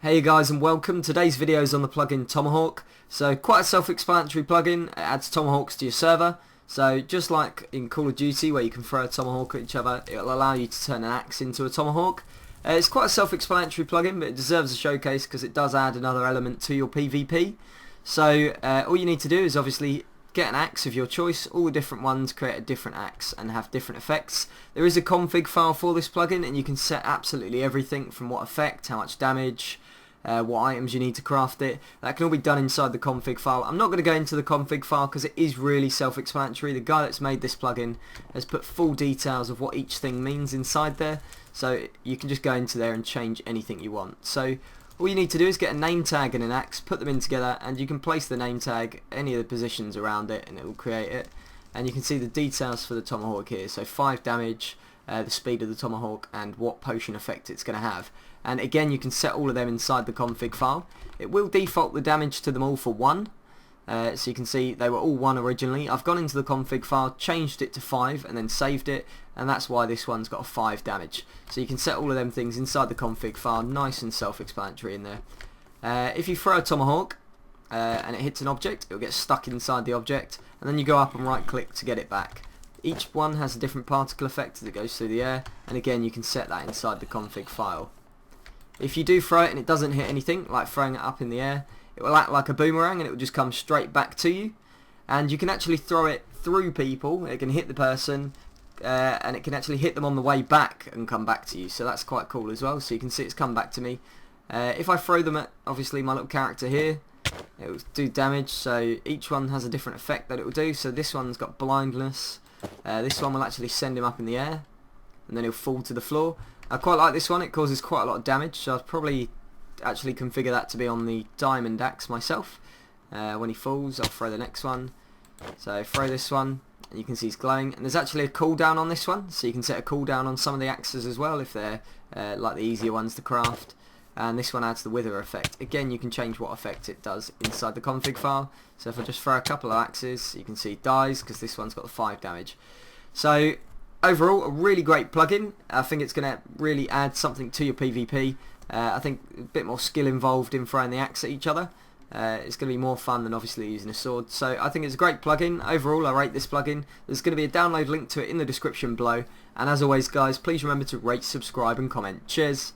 Hey guys and welcome. Today's video is on the plugin Tomahawk. So quite a self-explanatory plugin. It adds tomahawks to your server. So just like in Call of Duty where you can throw a tomahawk at each other, it will allow you to turn an axe into a tomahawk. It's quite a self-explanatory plugin, but it deserves a showcase because it does add another element to your PvP. So all you need to do is obviously get an axe of your choice. All the different ones create a different axe and have different effects. There is a config file for this plugin and you can set absolutely everything from what effect, how much damage, what items you need to craft it. That can all be done inside the config file. I'm not going to go into the config file because it is really self-explanatory. The guy that's made this plugin has put full details of what each thing means inside there, so you can just go into there and change anything you want. So all you need to do is get a name tag and an axe, put them in together, and you can place the name tag any of the positions around it and it will create it. And you can see the details for the tomahawk here, so 5 damage, the speed of the tomahawk, and what potion effect it's going to have. And again, you can set all of them inside the config file. It will default the damage to them all for 1. So you can see they were all 1 originally. I've gone into the config file, changed it to 5 and then saved it, and that's why this one's got a 5 damage. So you can set all of them things inside the config file, nice and self-explanatory in there. If you throw a tomahawk and it hits an object, it will get stuck inside the object, and then you go up and right click to get it back. Each one has a different particle effect as it goes through the air, and again you can set that inside the config file. If you do throw it and it doesn't hit anything, like throwing it up in the air, it will act like a boomerang and it will just come straight back to you. And you can actually throw it through people. It can hit the person and it can actually hit them on the way back and come back to you. So that's quite cool as well. So you can see it's come back to me. If I throw them at obviously my little character here, it will do damage. So each one has a different effect that it will do. So this one's got blindness. This one will actually send him up in the air and then he'll fall to the floor. I quite like this one. It causes quite a lot of damage, so I'll probably actually configure that to be on the diamond axe myself. When he falls, I'll throw the next one. So throw this one, and you can see he's glowing. And there's actually a cooldown on this one, so you can set a cooldown on some of the axes as well if they're like the easier ones to craft. And this one adds the wither effect. Again, you can change what effect it does inside the config file. So if I just throw a couple of axes, you can see it dies because this one's got the 5 damage. So overall, a really great plugin. I think it's going to really add something to your PvP. I think a bit more skill involved in throwing the axe at each other. It's going to be more fun than obviously using a sword. So I think it's a great plugin. Overall, I rate this plugin. There's going to be a download link to it in the description below. And as always, guys, please remember to rate, subscribe and comment. Cheers.